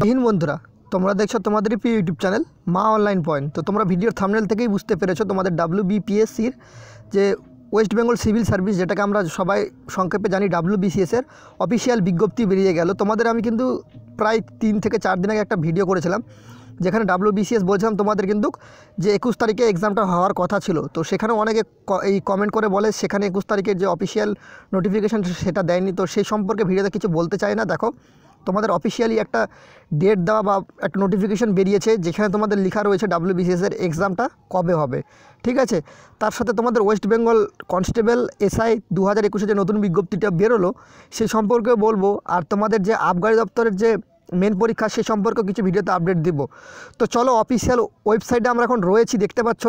দিন বন্ধুরা, তোমরা দেখছো তোমাদের প্রিয় ইউটিউব চ্যানেল মা অনলাইন পয়েন্ট। তো তোমরা ভিডিওর থাম্বনেল থেকেই বুঝতে পেরেছো তোমাদের WBPSCর যে ওয়েস্ট বেঙ্গল সিভিল সার্ভিস, যেটাকে আমরা সবাই সংক্ষেপে জানি WBCS এর অফিসিয়াল বিজ্ঞপ্তি বেরিয়ে গেল। তোমাদের আমি কিন্তু প্রায় 3 থেকে 4 দিন আগে একটা ভিডিও করেছিলাম, যেখানে WBCS বলছিলাম তোমাদের কিন্তু যে 21 তারিখে এক্সামটা হওয়ার কথা ছিল। তো সেখানে অনেকে এই কমেন্ট করে বলে সেখানে 21 তারিখের যে অফিসিয়াল নোটিফিকেশান সেটা দেয়নি। তো সেই সম্পর্কে ভিডিওতে কিছু বলতে চাই না। দেখো, তোমাদের অফিসিয়ালি একটা ডেট দেওয়া বা একটা নোটিফিকেশান বেরিয়েছে, যেখানে তোমাদের লেখা রয়েছে WBCS এর এক্সামটা কবে হবে। ঠিক আছে, তার সাথে তোমাদের ওয়েস্ট বেঙ্গল কনস্টেবল SI 2021 যে নতুন বিজ্ঞপ্তিটা বেরোলো সেই সম্পর্কে বলবো, আর তোমাদের যে আবগারি দপ্তরের যে মেন পরীক্ষা সে সম্পর্কে কিছু ভিডিওতে আপডেট দিব। তো চলো, অফিসিয়াল ওয়েবসাইটে আমরা এখন রয়েছি, দেখতে পাচ্ছ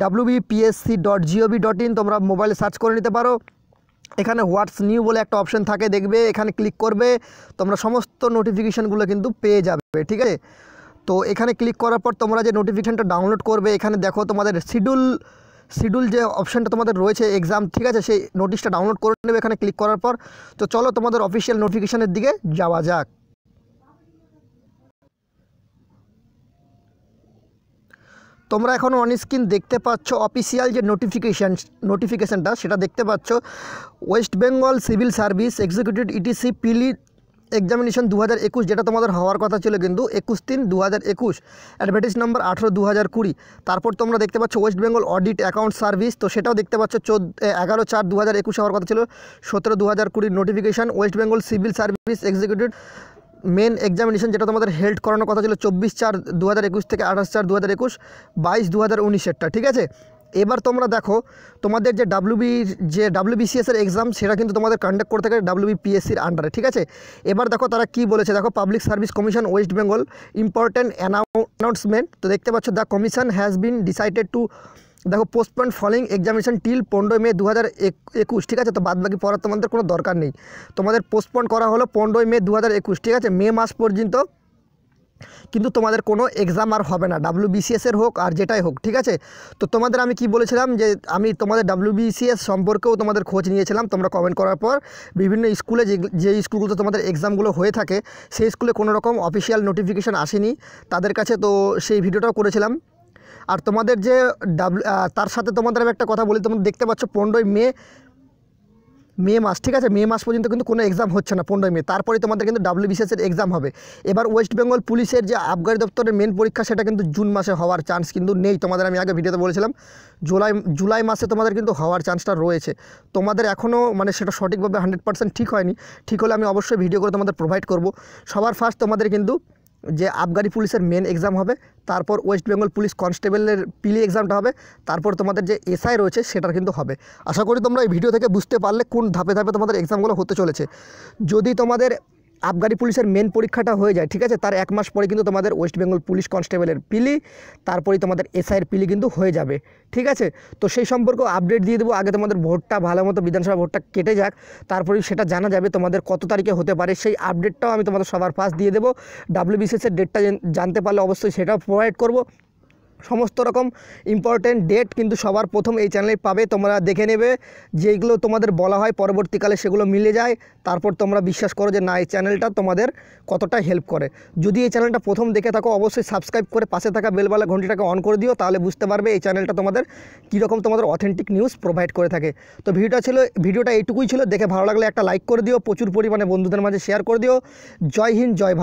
wbpsc.gov.in। তোমরা মোবাইলে সার্চ করে নিতে পারো। এখানে হোয়াটস নিউ বলে একটা অপশন থাকে, দেখবে, এখানে ক্লিক করবে, তোমরা সমস্ত নোটিফিকেশানগুলো কিন্তু পেয়ে যাবে। ঠিক আছে, তো এখানে ক্লিক করার পর তোমরা যে নোটিফিকেশানটা ডাউনলোড করবে, এখানে দেখো তোমাদের শিডিউল যে অপশানটা তোমাদের রয়েছে এক্সাম, ঠিক আছে, সেই নোটিশটা ডাউনলোড করে নেবে এখানে ক্লিক করার পর। তো চলো তোমাদের অফিসিয়াল নোটিফিকেশানের দিকে যাওয়া যাক। তোমরা এখন অন স্ক্রিন দেখতে পাচ্ছ অফিসিয়াল যে নোটিফিকেশানটা সেটা দেখতে পাচ্ছ, West Bengal civil service executive ETC পিলি এক্সামিনেশন 2021, যেটা তোমাদের হওয়ার কথা ছিল কিন্তু 21/3/2021, অ্যাডভার্টাইজ নাম্বার 18/2020। তারপর তোমরা দেখতে পাচ্ছ West Bengal audit account service, তো সেটাও দেখতে পাচ্ছ 11/4/2021 হওয়ার কথা ছিল, 17/2020 notification. West Bengal civil service executive main examination, যেটা তোমাদের হেল্ড করানোর কথা ছিল 24/4/2021 থেকে 28/4/2021, 22/2019 ঠিক আছে। এবার তোমরা দেখো তোমাদের যে WBCS এর এক্সাম সেটা কিন্তু তোমাদের কন্ডাক্ট করতে থাকে WBPSCর আন্ডারে। ঠিক আছে, এবার দেখো তারা কি বলেছে। দেখো, public service commission West Bengal important announcement. তো দেখতে পাচ্ছ the commission has been decided to, দেখো, পোস্টপন্ড ফলোইং এক্সামিনেশন টিল 15 মে 2021। ঠিক আছে, তো বাদ বাকি পড়ার তোমাদের কোনো দরকার নেই, তোমাদের পোস্টপন্ড করা হলো 15 মে 2021। ঠিক আছে, মে মাস পর্যন্ত কিন্তু তোমাদের কোনো এক্সাম আর হবে না, WBCS এর হোক আর যেটাই হোক। ঠিক আছে, তো তোমাদের আমি কি বলেছিলাম যে আমি তোমাদের WBCS সম্পর্কেও তোমাদের খোঁজ নিয়েছিলাম। তোমরা কমেন্ট করার পর বিভিন্ন স্কুলে যে স্কুলগুলোতে তোমাদের এক্সামগুলো হয়ে থাকে সেই স্কুলে কোনো রকম অফিসিয়াল নোটিফিকেশান আসেনি তাদের কাছে, তো সেই ভিডিওটাও করেছিলাম। আর তোমাদের যে তার সাথে তোমাদের আমি একটা কথা বলি, তোমরা দেখতে পাচ্ছ 15 মে মাস, ঠিক আছে, মে মাস পর্যন্ত কিন্তু কোনো এক্সাম হচ্ছে না 15 মে, তারপরে তোমাদের কিন্তু WBCS এর এক্সাম হবে। এবার ওয়েস্ট বেঙ্গল পুলিশের যে আবগারি দপ্তরের মেন পরীক্ষা সেটা কিন্তু জুন মাসে হওয়ার চান্স কিন্তু নেই। তোমাদের আমি আগে ভিডিওতে বলেছিলাম জুলাই মাসে তোমাদের কিন্তু হওয়ার চান্সটা রয়েছে। তোমাদের এখনও মানে সেটা সঠিকভাবে 100% ঠিক হয়নি, ঠিক হলে আমি অবশ্যই ভিডিও করে তোমাদের প্রোভাইড করব। সবার ফার্স্ট তোমাদের কিন্তু যে আবগারি পুলিশের মেন এক্সাম হবে, তারপর ওয়েস্ট বেঙ্গল পুলিশ কনস্টেবলের পিলি এক্সামটা হবে, তারপর তোমাদের যে SI রয়েছে সেটার কিন্তু হবে। আশা করি তোমরা এই ভিডিও থেকে বুঝতে পারলে কোন ধাপে ধাপে তোমাদের এক্সামগুলো হতে চলেছে। যদি তোমাদের আবগারি পুলিশের মেন পরীক্ষাটা হয়ে যায়, ঠিক আছে, তার 1 মাস পরে কিন্তু তোমাদের ওয়েস্ট বেঙ্গল পুলিশ কনস্টেবলের পিলি, তারপরেই তোমাদের SI এর পিলি কিন্তু হয়ে যাবে। ঠিক আছে, তো সেই সম্পর্কে আপডেট দিয়ে দেবো। আগে তোমাদের ভোটটা ভালো মতো, বিধানসভা ভোটটা কেটে যাক, তারপরেই সেটা জানা যাবে তোমাদের কত তারিখে হতে পারে। সেই আপডেটটাও আমি তোমাদের সবার ফার্স্ট দিয়ে দেবো। WBCS এর ডেটটা জানতে পারলে অবশ্যই সেটাও প্রোভাইড করব। সমস্ত রকম ইম্পর্টেন্ট ডেট কিন্তু সবার প্রথম এই চ্যানেলে পাবে। তোমরা দেখে নেবে, যেগুলো তোমাদের বলা হয় পরবর্তীকালে সেগুলো মিলে যায়, তারপর তোমরা বিশ্বাস করো যে না, এই চ্যানেলটা তোমাদের কতটা হেল্প করে। যদি এই চ্যানেলটা প্রথম দেখে থাকো অবশ্যই সাবস্ক্রাইব করে পাশে থাকা বেলবালা ঘন্টিটাকে অন করে দিও, তাহলে বুঝতে পারবে এই চ্যানেলটা তোমাদের কীরকম তোমাদের অথেন্টিক নিউজ প্রোভাইড করে থাকে। তো ভিডিওটা এইটুকুই ছিল। দেখে ভালো লাগলে একটা লাইক করে দিও, প্রচুর পরিমাণে বন্ধুদের মাঝে শেয়ার করে দিও। জয় হিন্দ, জয় ভারত।